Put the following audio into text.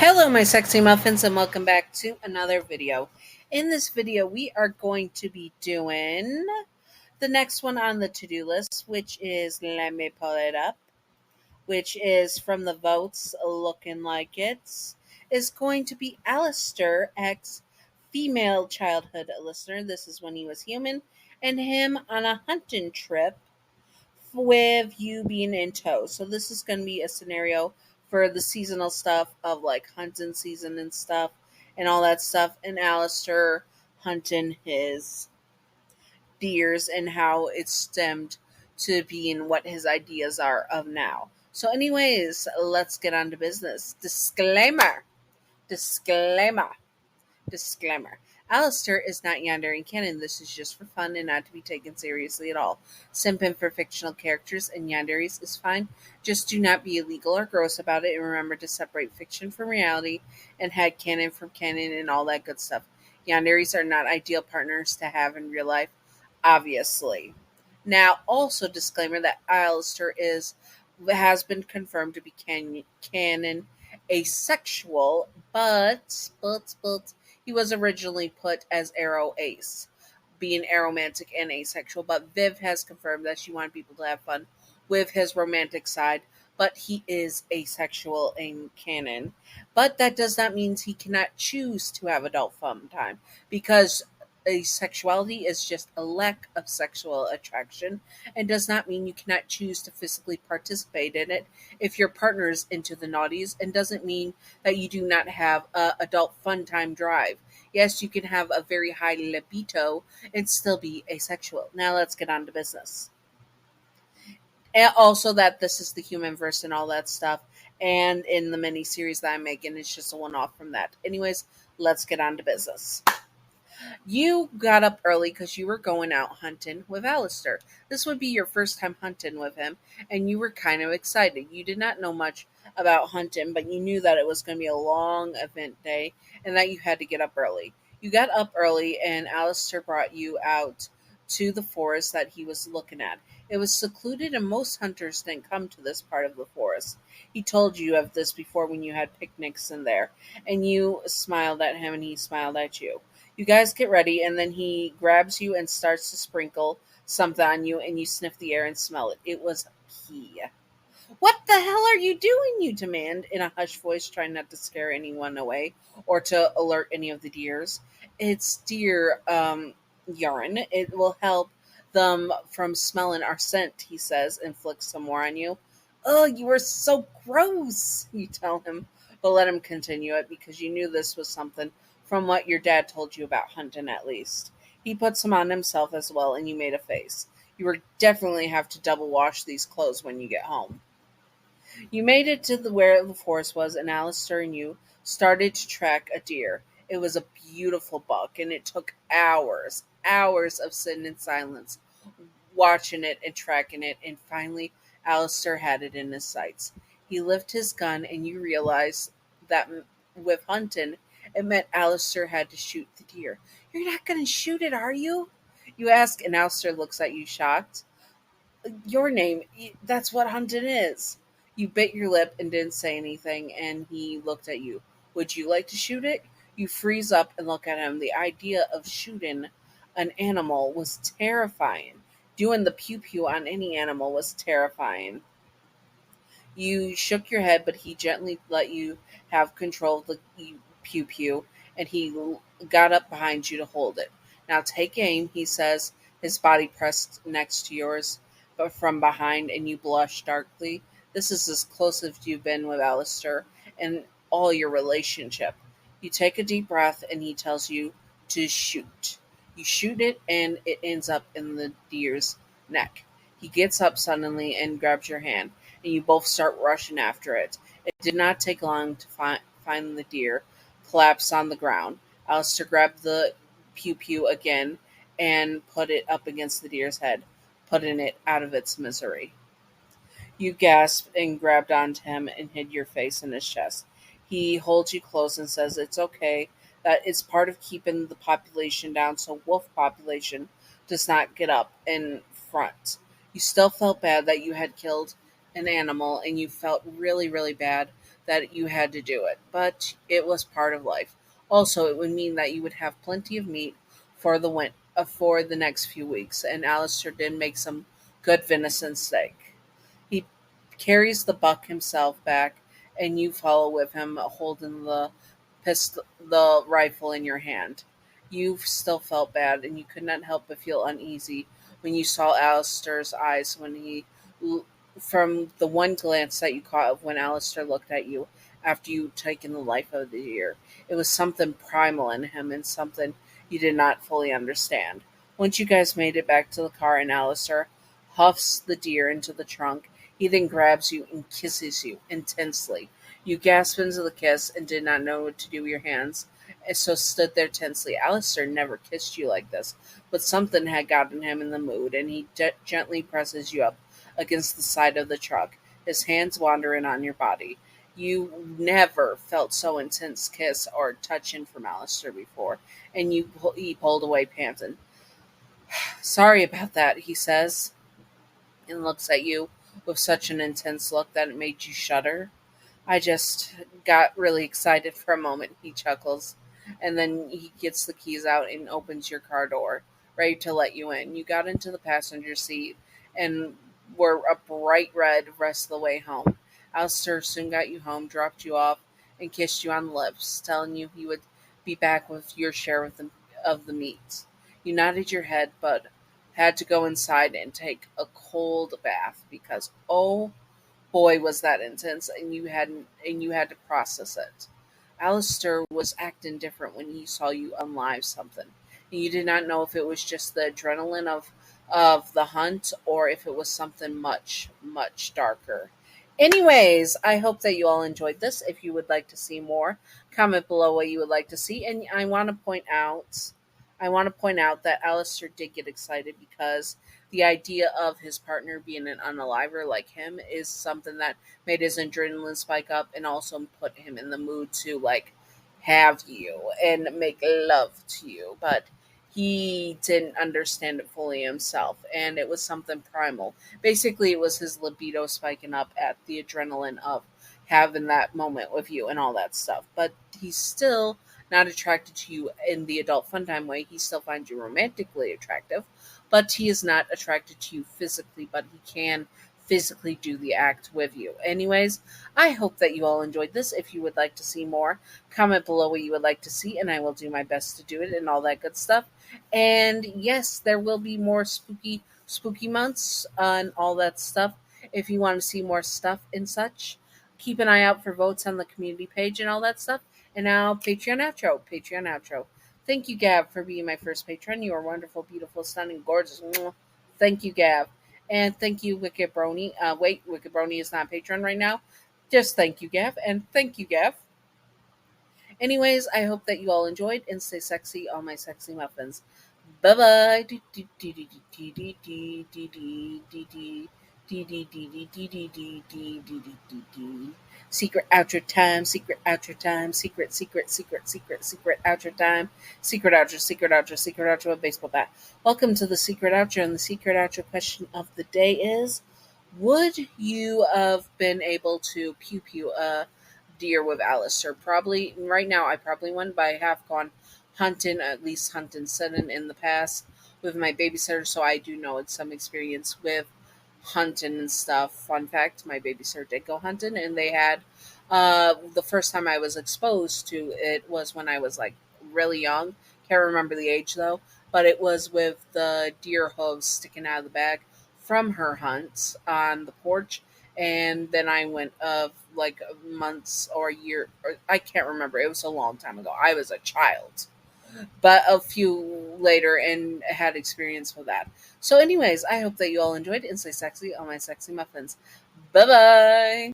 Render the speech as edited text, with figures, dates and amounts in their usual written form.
Hello, my sexy muffins, and welcome back to another video. In this video, we are going to be doing the next one on the to-do list, which is, let me pull it up, which is from the votes looking like is going to be Alastor, ex female childhood listener. This is when he was human, and him on a hunting trip with you being in tow. So this is going to be a scenario for the seasonal stuff of like hunting season and stuff and all that stuff. And Alistair hunting his deers and how it stemmed to being what his ideas are of now. So, anyways, let's get on to business. Disclaimer. Disclaimer. Disclaimer. Alastor is not Yandere canon. This is just for fun and not to be taken seriously at all. Simping for fictional characters and Yanderes is fine. Just do not be illegal or gross about it, and remember to separate fiction from reality and head canon from canon and all that good stuff. Yanderes are not ideal partners to have in real life, obviously. Now, also disclaimer that Alastor has been confirmed to be canon asexual, but he was originally put as Arrow Ace, being aromantic and asexual, but Viv has confirmed that she wanted people to have fun with his romantic side, but he is asexual in canon. But that does not mean he cannot choose to have adult fun time, because asexuality is just a lack of sexual attraction and does not mean you cannot choose to physically participate in it if your partner is into the naughties, and doesn't mean that you do not have a adult fun time drive. Yes, you can have a very high libido and still be asexual. Now let's get on to business. And also that this is the human verse and all that stuff. And in the mini series that I'm making, it's just a one off from that. Anyways, let's get on to business. You got up early because you were going out hunting with Alistair. This would be your first time hunting with him, and you were kind of excited. You did not know much about hunting, but you knew that it was going to be a long event day and that you had to get up early. You got up early, and Alistair brought you out to the forest that he was looking at. It was secluded, and most hunters didn't come to this part of the forest. He told you of this before when you had picnics in there, and you smiled at him, and he smiled at you. You guys get ready, and then he grabs you and starts to sprinkle something on you, and you sniff the air and smell it. It was pee. What the hell are you doing? You demand in a hushed voice, trying not to scare anyone away or to alert any of the deers. It's deer urine. It will help them from smelling our scent, he says, and flicks some more on you. Oh, you are so gross, you tell him, but let him continue it because you knew this was something from what your dad told you about hunting, at least. He put some on himself as well, and you made a face. You will definitely have to double wash these clothes when you get home. You made it to where the forest was, and Alistair and you started to track a deer. It was a beautiful buck, and it took hours of sitting in silence, watching it and tracking it, and finally Alistair had it in his sights. He lifted his gun, and you realized that with hunting, it meant Alistair had to shoot the deer. You're not going to shoot it, are you? You ask, and Alistair looks at you shocked. Your name, that's what hunting is. You bit your lip and didn't say anything, and he looked at you. Would you like to shoot it? You freeze up and look at him. The idea of shooting an animal was terrifying. Doing the pew pew on any animal was terrifying. You shook your head, but he gently let you have control of the pew pew, and he got up behind you to hold it. Now take aim, he says, his body pressed next to yours, but from behind, and you blush darkly. This is as close as you've been with Alistair in all your relationship. You take a deep breath, and he tells you to shoot. You shoot it, and it ends up in the deer's neck. He gets up suddenly and grabs your hand, and you both start rushing after it. It did not take long to find the deer collapsed on the ground. Alistair grabbed the pew pew again and put it up against the deer's head, putting it out of its misery. You gasped and grabbed onto him and hid your face in his chest. He holds you close and says it's okay, that it's part of keeping the population down so wolf population does not get up in front. You still felt bad that you had killed an animal, and you felt really, really bad that you had to do it, but it was part of life. Also, it would mean that you would have plenty of meat for the next few weeks, and Alistair did make some good venison steak. He carries the buck himself back, and you follow with him, holding the rifle in your hand. You still felt bad, and you could not help but feel uneasy when you saw Alistair's eyes from the one glance that you caught of when Alistair looked at you after you'd taken the life of the deer. It was something primal in him and something you did not fully understand. Once you guys made it back to the car and Alistair huffs the deer into the trunk, he then grabs you and kisses you intensely. You gasped into the kiss and did not know what to do with your hands, and so stood there tensely. Alistair never kissed you like this, but something had gotten him in the mood, and he gently presses you up against the side of the truck, his hands wandering on your body. You never felt so intense kiss or touching from Alistair before, and he pulled away panting. Sorry about that, he says, and looks at you with such an intense look that it made you shudder. I just got really excited for a moment, he chuckles. And then he gets the keys out and opens your car door, ready to let you in. You got into the passenger seat and were a bright red the rest of the way home. Alistair soon got you home, dropped you off, and kissed you on the lips, telling you he would be back with your share of the meat. You nodded your head, but had to go inside and take a cold bath because, oh boy, was that intense, and you had to process it. Alistair was acting different when he saw you unlive something, and you did not know if it was just the adrenaline of the hunt or if it was something much much darker. Anyways, I hope that you all enjoyed this. If you would like to see more, comment below what you would like to see. And I want to point out that Alistair did get excited because the idea of his partner being an unaliver like him is something that made his adrenaline spike up and also put him in the mood to like have you and make love to you. But he didn't understand it fully himself, and it was something primal. Basically, it was his libido spiking up at the adrenaline of having that moment with you and all that stuff. But he's still not attracted to you in the adult fun time way. He still finds you romantically attractive, but he is not attracted to you physically, but he can physically do the act with you. Anyways, I hope that you all enjoyed this. If you would like to see more, comment below what you would like to see, and I will do my best to do it and all that good stuff. And yes, there will be more spooky months and all that stuff. If you want to see more stuff and such, keep an eye out for votes on the community page and all that stuff. And now, Patreon outro. Patreon outro. Thank you, Gab, for being my first patron. You are wonderful, beautiful, stunning, gorgeous. Mwah. Thank you, Gab. And thank you, Wicked Brony. Wait, Wicked Brony is not a patron right now. Just thank you, Gav. And thank you, Gav. Anyways, I hope that you all enjoyed and stay sexy, all my sexy muffins. Bye bye. Secret outro time, secret outro time, secret outro time, secret outro, a baseball bat. Welcome to the secret outro, and the secret outro question of the day is: would you have been able to pew pew a deer with Alistair? Probably right now. I probably wouldn't, but I have gone hunting, at least hunting setting in the past with my babysitter, so I do know it's some experience with hunting and stuff. Fun fact: my babysitter did go hunting, and they had the first time I was exposed to it was when I was like really young. Can't remember the age though, but it was with the deer hooves sticking out of the bag from her hunts on the porch. And then I went of like months or a year, or I can't remember. It was a long time ago. I was a child, but a few later and had experience with that. So, anyways, I hope that you all enjoyed and stay sexy on my sexy muffins. Bye bye.